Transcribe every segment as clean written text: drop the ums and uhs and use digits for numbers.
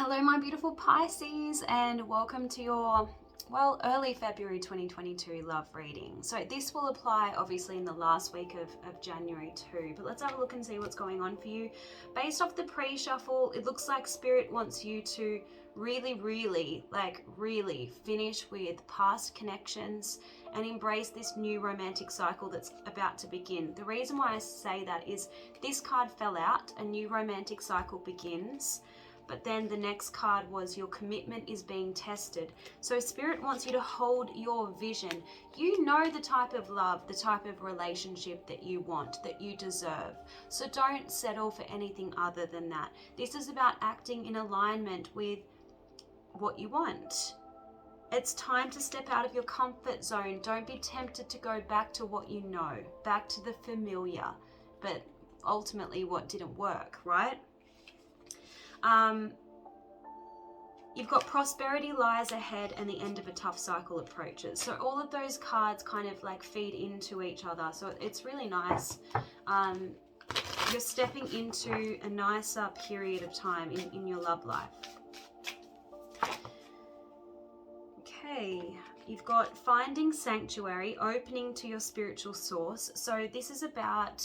Hello, my beautiful Pisces, and welcome to your, early February 2022 love reading. So this will apply obviously in the last week of January too, but let's have a look and see what's going on for you. Based off the pre-shuffle, it looks like Spirit wants you to really finish with past connections and embrace this new romantic cycle that's about to begin. The reason why I say that is this card fell out, a new romantic cycle begins. But then the next card was your commitment is being tested. So Spirit wants you to hold your vision. You know the type of love, the type of relationship that you want, that you deserve. So don't settle for anything other than that. This is about acting in alignment with what you want. It's time to step out of your comfort zone. Don't be tempted to go back to what you know, back to the familiar, but ultimately what didn't work, right? You've got prosperity lies ahead and the end of a tough cycle approaches. So all of those cards kind of like feed into each other. So it's really nice. You're stepping into a nicer period of time in your love life. Okay, you've got finding sanctuary, opening to your spiritual source. So this is about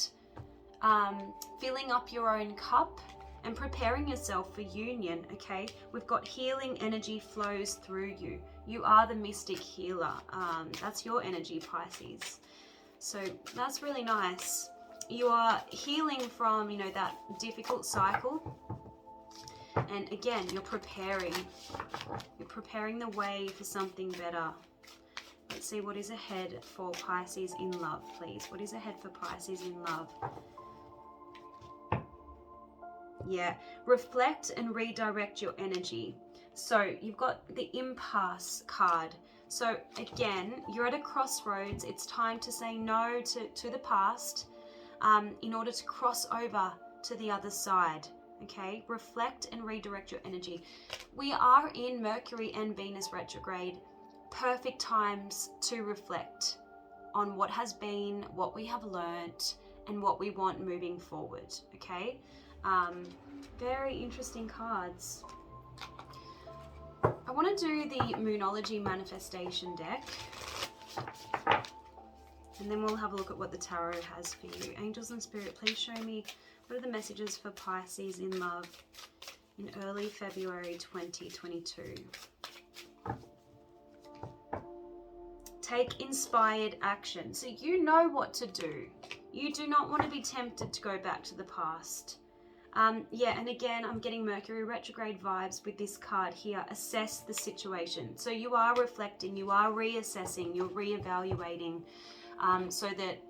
filling up your own cup and preparing yourself for union, okay? We've got healing energy flows through you. You are the mystic healer. That's your energy, Pisces. So that's really nice. You are healing from, that difficult cycle. And again, you're preparing the way for something better. Let's see what is ahead for Pisces in love, please. What is ahead for Pisces in love? Yeah, reflect and redirect your energy. So you've got the impasse card. So again, you're at a crossroads. It's time to say no to the past in order to cross over to the other side. Okay, reflect and redirect your energy. We are in Mercury and Venus retrograde. Perfect times to reflect on what has been, what we have learnt, and what we want moving forward. Okay. Very interesting cards. I want to do the Moonology manifestation deck, and then we'll have a look at what the tarot has for you. Angels and Spirit, please show me what are the messages for Pisces in love in early February 2022. Take inspired action. So you know what to do. You do not want to be tempted to go back to the past. Yeah, and again, I'm getting Mercury retrograde vibes with this card here. Assess the situation. So you are reflecting, you are reassessing, you're reevaluating, so that,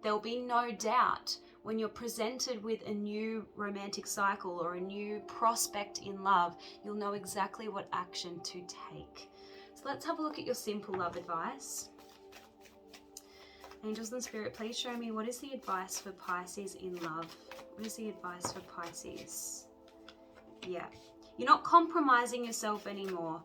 there'll be no doubt when you're presented with a new romantic cycle or a new prospect in love, you'll know exactly what action to take. So let's have a look at your simple love advice. Angels and Spirit, please show me what is the advice for Pisces in love. What is the advice for Pisces? Yeah. You're not compromising yourself anymore.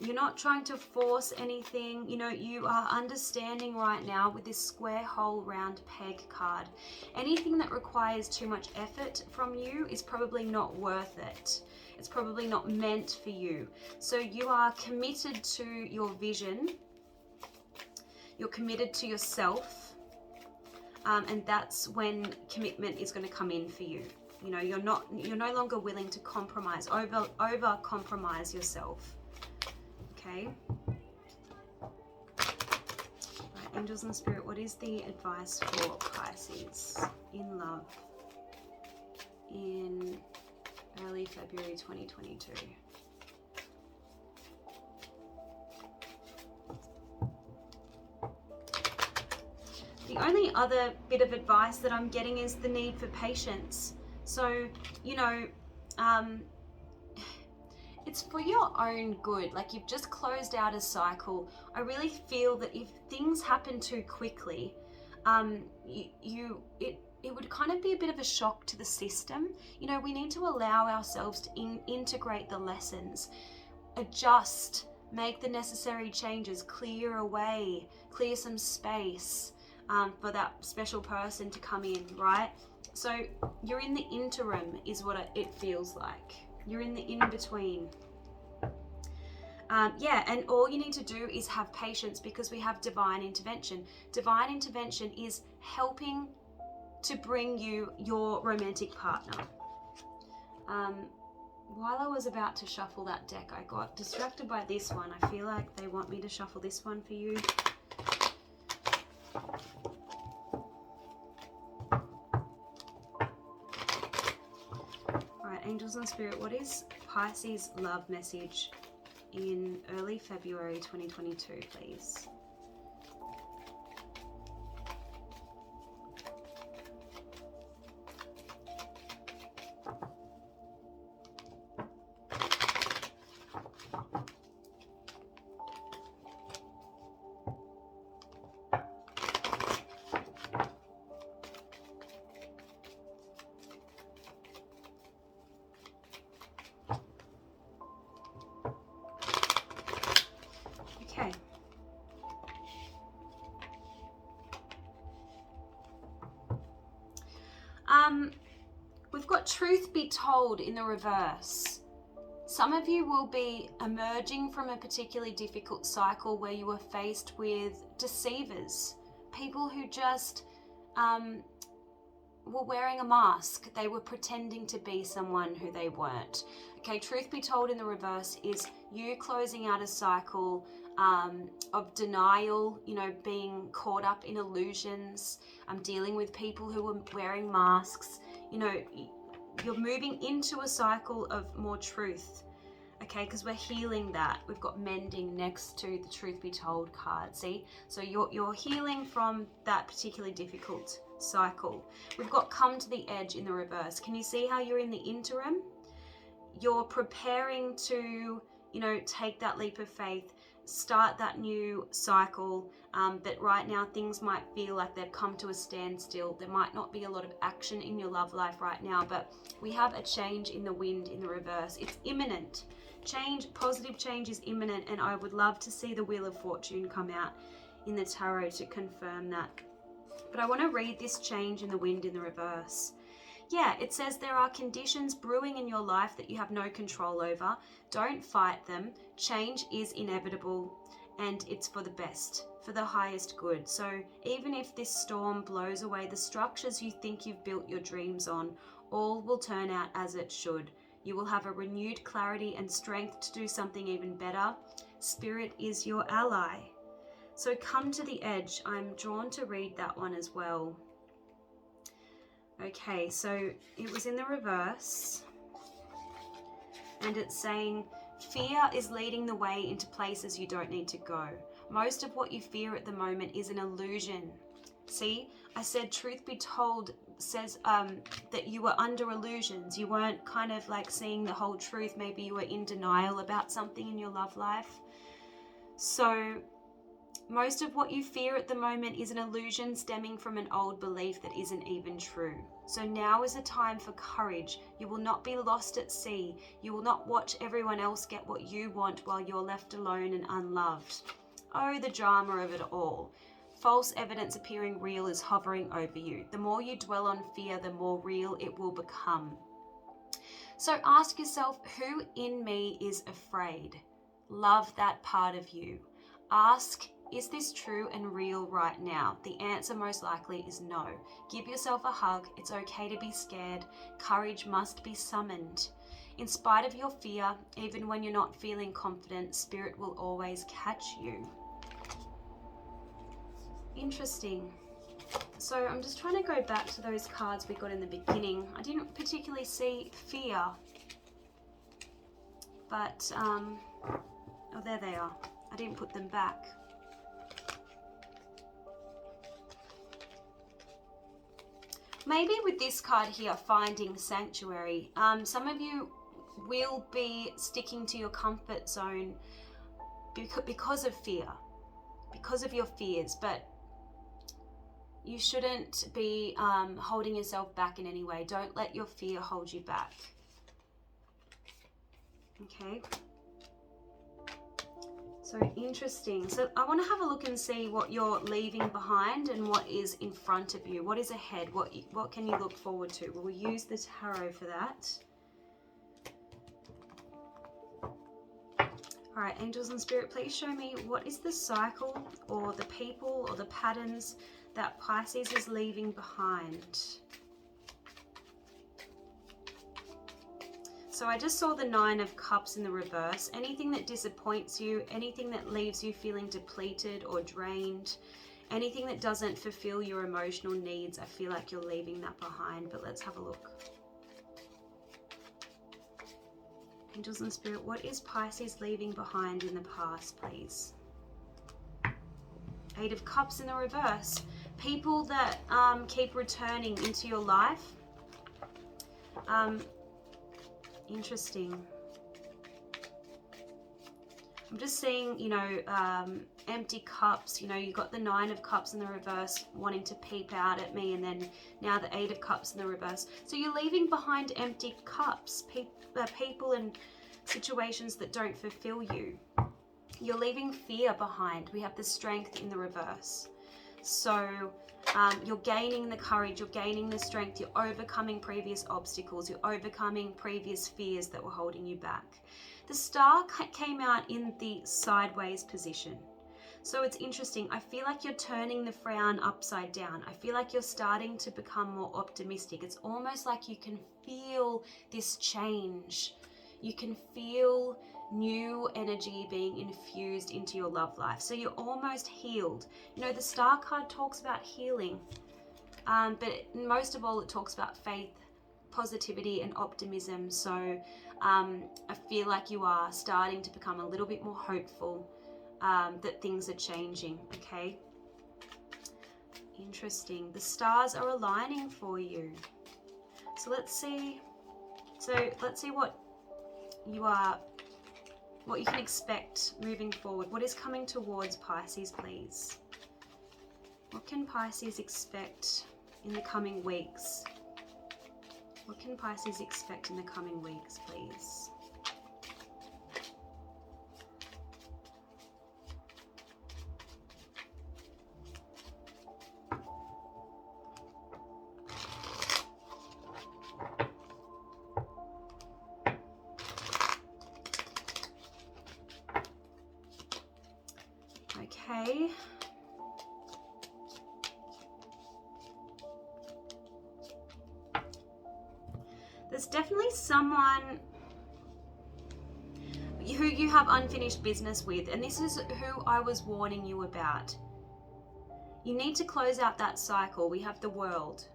You're not trying to force anything. You are understanding right now with this square hole round peg card. Anything that requires too much effort from you is probably not worth it. It's probably not meant for you. So you are committed to your vision. You're committed to yourself, and that's when commitment is going to come in for you. You're no longer willing to compromise, over compromise yourself. Okay. Right, Angels and Spirit, what is the advice for Pisces in love in early February 2022? The only other bit of advice that I'm getting is the need for patience. So, it's for your own good. Like, you've just closed out a cycle. I really feel that if things happen too quickly, it would kind of be a bit of a shock to the system. We need to allow ourselves to integrate the lessons, adjust, make the necessary changes, clear away, clear some space. for that special person to come in, right? So you're in the interim is what it feels like. You're in the in-between. Yeah, and all you need to do is have patience, because we have divine intervention. Divine intervention is helping to bring you your romantic partner. While I was about to shuffle that deck, I got distracted by this one. I feel like they want me to shuffle this one for you. Alright, angels and spirit, what is Pisces love message in early February 2022, please? Okay. We've got truth be told in the reverse. Some of you will be emerging from a particularly difficult cycle where you were faced with deceivers, people who just were wearing a mask. They were pretending to be someone who they weren't. Okay, truth be told in the reverse is you closing out a cycle of denial, you know, being caught up in illusions. I'm dealing with people who are wearing masks. You know, you're moving into a cycle of more truth, okay, because we're healing that. We've got mending next to the truth be told card, see? So you're healing from that particularly difficult cycle. We've got come to the edge in the reverse. Can you see how you're in the interim? You're preparing to, you know, take that leap of faith, start that new cycle, but right now things might feel like they've come to a standstill. There might not be a lot of action in your love life right now, but we have a change in the wind in the reverse. It's imminent. Change, positive change is imminent, and I would love to see the Wheel of Fortune come out in the tarot to confirm that. But I want to read this change in the wind in the reverse. Yeah, it says there are conditions brewing in your life that you have no control over. Don't fight them. Change is inevitable, and it's for the best, for the highest good. So even if this storm blows away the structures you think you've built your dreams on, all will turn out as it should. You will have a renewed clarity and strength to do something even better. Spirit is your ally. So come to the edge. I'm drawn to read that one as well. Okay, so it was in the reverse, and it's saying, fear is leading the way into places you don't need to go. Most of what you fear at the moment is an illusion. See, I said truth be told says that you were under illusions. You weren't kind of like seeing the whole truth. Maybe you were in denial about something in your love life. So most of what you fear at the moment is an illusion stemming from an old belief that isn't even true. So now is a time for courage. You will not be lost at sea. You will not watch everyone else get what you want while you're left alone and unloved. Oh, the drama of it all. False evidence appearing real is hovering over you. The more you dwell on fear, the more real it will become. So ask yourself, who in me is afraid? Love that part of you. Ask, is this true and real right now? The answer most likely is no. Give yourself a hug. It's okay to be scared. Courage must be summoned. In spite of your fear, even when you're not feeling confident, Spirit will always catch you. Interesting. So I'm just trying to go back to those cards we got in the beginning. I didn't particularly see fear, but oh, there they are. I didn't put them back. Maybe with this card here, finding sanctuary, some of you will be sticking to your comfort zone because of fear, because of your fears, but you shouldn't be holding yourself back in any way. Don't let your fear hold you back. Okay. So interesting. So I want to have a look and see what you're leaving behind and what is in front of you. What is ahead? What can you look forward to? We'll use the tarot for that. All right, angels and spirit, please show me what is the cycle or the people or the patterns that Pisces is leaving behind. So I just saw the 9 of Cups in the reverse. Anything that disappoints you, anything that leaves you feeling depleted or drained, anything that doesn't fulfill your emotional needs, I feel like you're leaving that behind. But let's have a look. Angels and spirit, what is Pisces leaving behind in the past, please? 8 of Cups in the reverse. People that keep returning into your life. Interesting. I'm just seeing, you know, empty cups. You know, you got the 9 of Cups in the reverse wanting to peep out at me, and then now the 8 of Cups in the reverse. So you're leaving behind empty cups, people and situations that don't fulfill you. You're leaving fear behind. We have the Strength in the reverse. So you're gaining the courage, you're gaining the strength, you're overcoming previous obstacles, you're overcoming previous fears that were holding you back. The Star came out in the sideways position. So it's interesting. I feel like you're turning the frown upside down. I feel like you're starting to become more optimistic. It's almost like you can feel this change. You can feel new energy being infused into your love life. So you're almost healed. You know, the Star card talks about healing, but most of all, it talks about faith, positivity, and optimism. So I feel like you are starting to become a little bit more hopeful that things are changing, okay? Interesting. The stars are aligning for you. So let's see. What you can expect moving forward. What is coming towards Pisces, please? What can Pisces expect in the coming weeks? What can Pisces expect in the coming weeks, please? Okay. There's definitely someone who you have unfinished business with, and this is who I was warning you about. You need to close out that cycle. We have the World.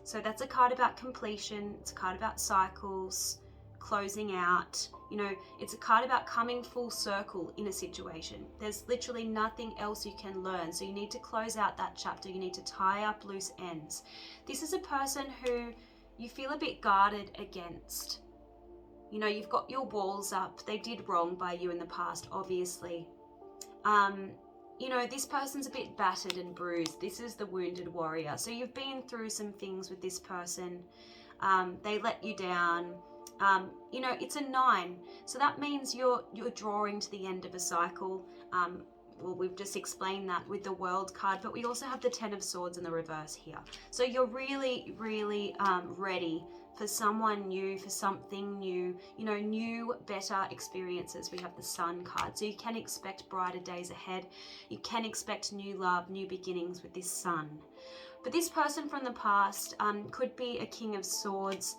So that's a card about completion. It's a card about cycles, closing out. You know, it's a card about coming full circle in a situation. There's literally nothing else you can learn. So you need to close out that chapter. You need to tie up loose ends. This is a person who you feel a bit guarded against. You know, you've got your walls up. They did wrong by you in the past, obviously. You know, this person's a bit battered and bruised. This is the wounded warrior. So you've been through some things with this person. They let you down. You know, it's a 9. So that means you're drawing to the end of a cycle. Well, we've just explained that with the World card, but we also have the 10 of Swords in the reverse here. So you're really, really ready for someone new, for something new, you know, new, better experiences. We have the Sun card. So you can expect brighter days ahead. You can expect new love, new beginnings with this Sun. But this person from the past could be a King of Swords,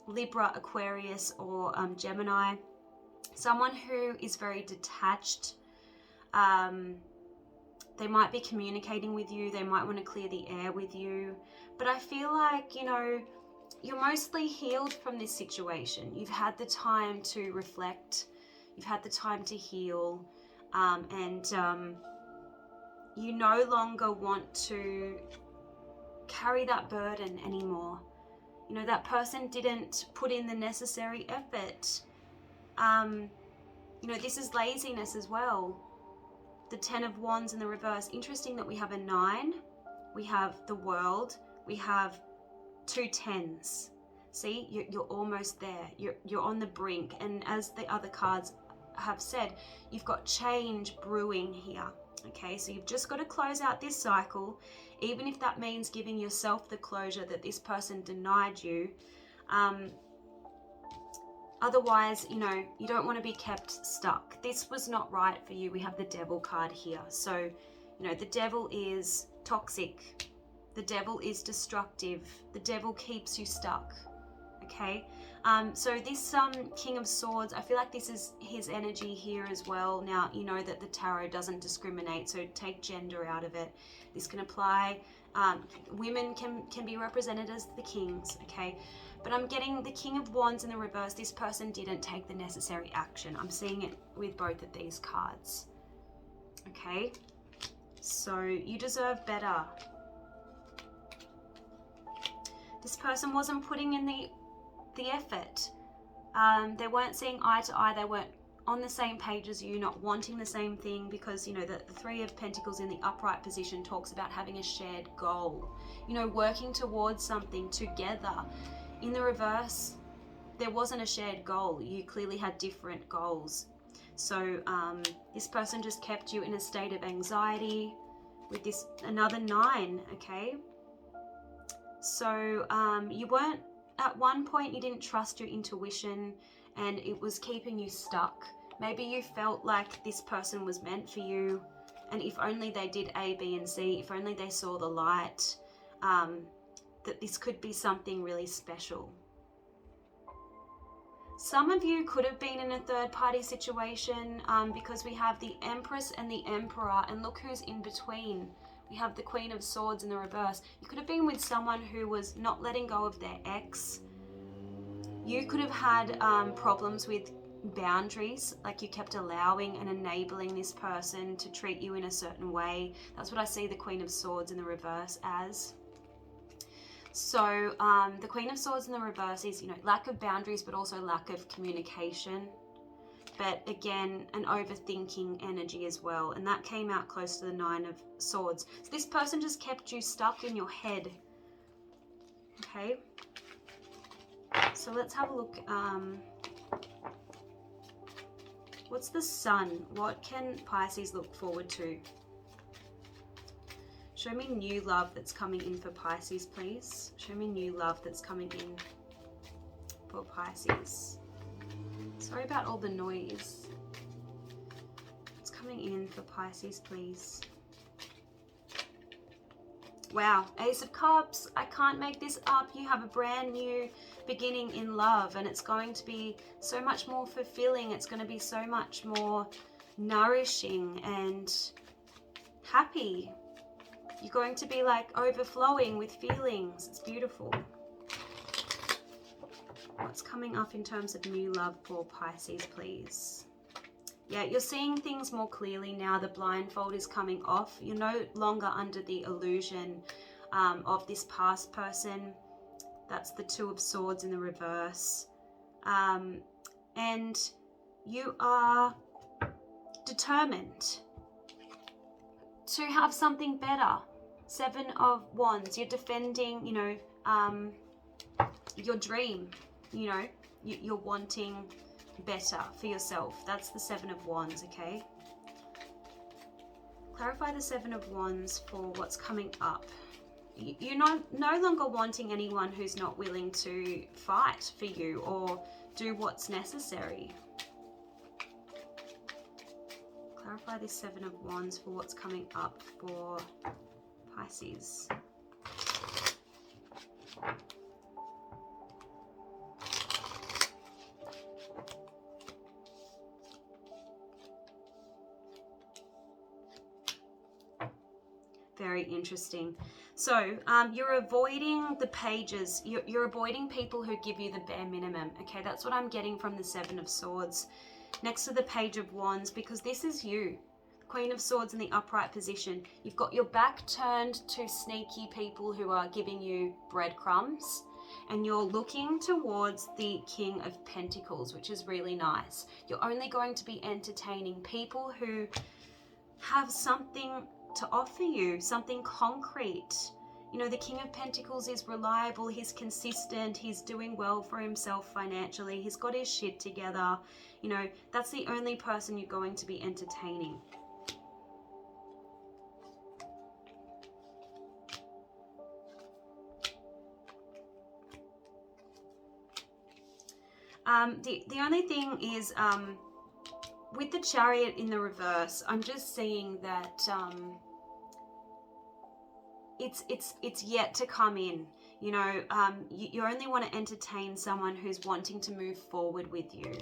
Libra, Aquarius, or Gemini. Someone who is very detached. They might be communicating with you. They might want to clear the air with you. But I feel like, you know, you're mostly healed from this situation. You've had the time to reflect. You've had the time to heal. And you no longer want to carry that burden anymore. You know, that person didn't put in the necessary effort. You know, this is laziness as well. The 10 of Wands in the reverse. Interesting that we have a 9. We have the World. We have 2 10s. See, you're almost there. You're on the brink. And as the other cards have said, you've got change brewing here. Okay, so you've just got to close out this cycle, even if that means giving yourself the closure that this person denied you. Otherwise, you know, you don't want to be kept stuck. This was not right for you. We have the Devil card here. So, you know, the Devil is toxic. The Devil is destructive. The Devil keeps you stuck. Okay? So this King of Swords, I feel like this is his energy here as well. Now, you know that the tarot doesn't discriminate, so take gender out of it. This can apply. Women can be represented as the kings, okay? But I'm getting the King of Wands in the reverse. This person didn't take the necessary action. I'm seeing it with both of these cards. Okay? So you deserve better. This person wasn't putting in the effort. They weren't seeing eye to eye. They weren't on the same page as you, not wanting the same thing, because, you know, the Three of Pentacles in the upright position talks about having a shared goal. You know, working towards something together. In the reverse, there wasn't a shared goal. You clearly had different goals. So this person just kept you in a state of anxiety with this another 9, okay? So you weren't, at one point you didn't trust your intuition and it was keeping you stuck. Maybe you felt like this person was meant for you, and if only they did A, B, and C, if only they saw the light, that this could be something really special. Some of you could have been in a third-party situation because we have the Empress and the Emperor, and look who's in between. We have the Queen of Swords in the reverse. You could have been with someone who was not letting go of their ex. You could have had problems with boundaries, like you kept allowing and enabling this person to treat you in a certain way. That's what I see the Queen of Swords in the reverse as. So the Queen of Swords in the reverse is, you know, lack of boundaries, but also lack of communication. But again, an overthinking energy as well. And that came out close to the 9 of Swords. So this person just kept you stuck in your head. Okay. So let's have a look. What's the Sun? What can Pisces look forward to? Show me new love that's coming in for Pisces, please. Show me new love that's coming in for Pisces. Sorry about all the noise. What's coming in for Pisces, please? Wow, Ace of Cups. I can't make this up. You have a brand new beginning in love, and it's going to be so much more fulfilling. It's going to be so much more nourishing and happy. You're going to be like overflowing with feelings. It's beautiful. What's coming up in terms of new love for Pisces, please? Yeah, you're seeing things more clearly now. The blindfold is coming off. You're no longer under the illusion of this past person. That's the Two of Swords in the reverse. And you are determined to have something better. 7 of Wands. You're defending, you know, your dream. You know, you're wanting better for yourself. That's the 7 of Wands, okay? Clarify the 7 of Wands for what's coming up. You're no longer wanting anyone who's not willing to fight for you or do what's necessary. Clarify this 7 of Wands for what's coming up for Pisces. Very interesting. So you're avoiding the pages. You're avoiding people who give you the bare minimum. Okay, that's what I'm getting from the 7 of Swords next to the Page of Wands, because this is you. Queen of Swords in the upright position. You've got your back turned to sneaky people who are giving you breadcrumbs, and you're looking towards the King of Pentacles, which is really nice. You're only going to be entertaining people who have something to offer you, something concrete. You know, the King of Pentacles is reliable, he's consistent, he's doing well for himself financially, he's got his shit together. You know, that's the only person you're going to be entertaining. The only thing is, with the Chariot in the reverse, I'm just seeing that it's yet to come in. You know, you only want to entertain someone who's wanting to move forward with you.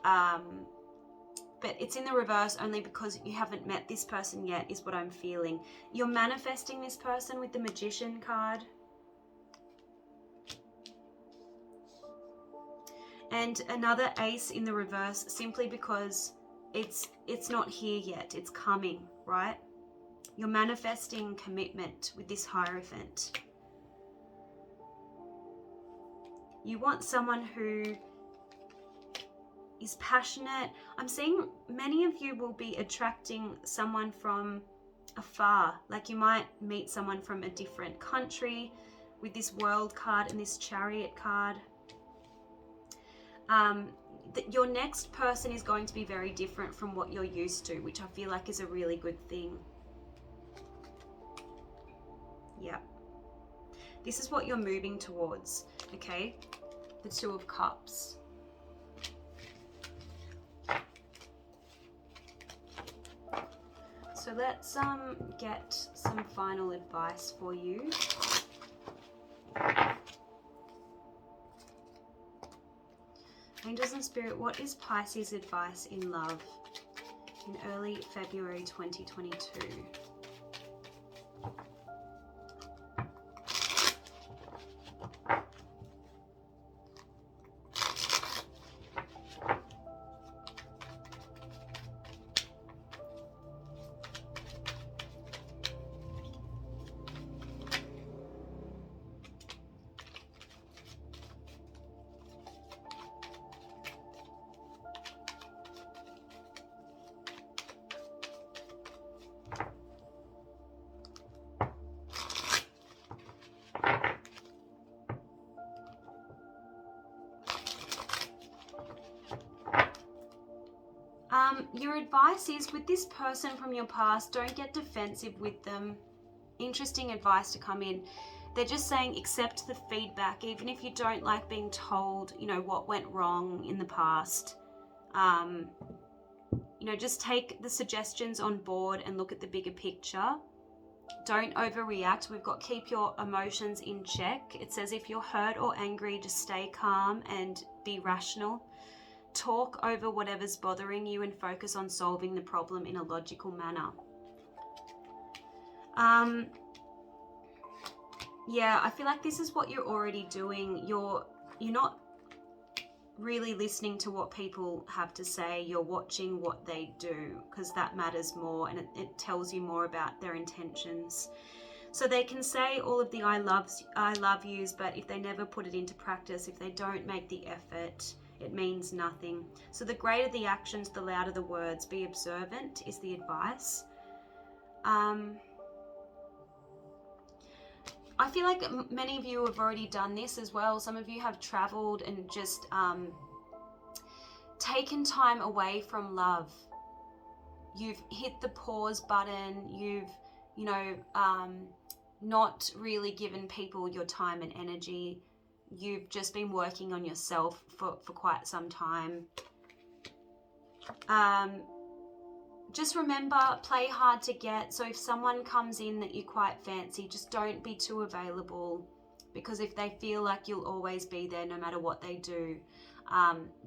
But it's in the reverse only because you haven't met this person yet, is what I'm feeling. You're manifesting this person with the Magician card. And another Ace in the reverse, simply because it's not here yet, it's coming, right? You're manifesting commitment with this Hierophant. You want someone who is passionate. I'm seeing many of you will be attracting someone from afar. Like you might meet someone from a different country with this World card and this Chariot card. Your next person is going to be very different from what you're used to, which I feel like is a really good thing. Yeah. This is what you're moving towards, okay? The Two of Cups. So let's get some final advice for you. Angels and Spirit, what is Pisces' advice in love in early February 2022? Your advice is, with this person from your past, don't get defensive with them. Interesting advice to come in. They're just saying accept the feedback, even if you don't like being told, you know, what went wrong in the past. You know, just take the suggestions on board and look at the bigger picture. Don't overreact. We've got keep your emotions in check. It says if you're hurt or angry, just stay calm and be rational. Talk over whatever's bothering you and focus on solving the problem in a logical manner. Yeah, I feel like this is what you're already doing. You're not really listening to what people have to say. You're watching what they do, because that matters more, and it tells you more about their intentions. So they can say all of the I love yous, but if they never put it into practice, if they don't make the effort, it means nothing. So the greater the actions, the louder the words. Be observant is the advice. I feel like many of you have already done this as well. Some of you have traveled and just taken time away from love. You've hit the pause button. You've, you know, not really given people your time and energy. You've just been working on yourself for quite some time. Just remember, play hard to get. So if someone comes in that you quite fancy, just don't be too available, because if they feel like you'll always be there no matter what they do,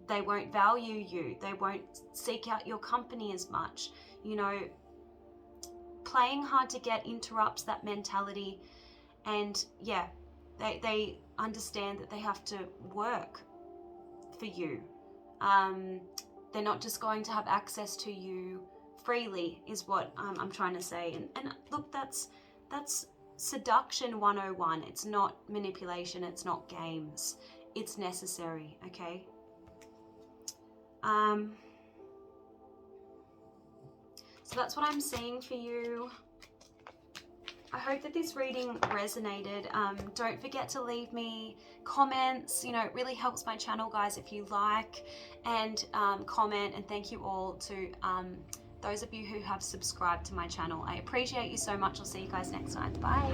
they won't value you. They won't seek out your company as much. You know, playing hard to get interrupts that mentality. And yeah, they understand that they have to work for you. They're not just going to have access to you freely, is what I'm trying to say. And look, that's seduction 101. It's not manipulation. It's not games. It's necessary, okay? So that's what I'm seeing for you. I hope that this reading resonated. Don't forget to leave me comments. You know, it really helps my channel, guys, if you like and comment. And thank you all to those of you who have subscribed to my channel. I appreciate you so much. I'll see you guys next time. Bye.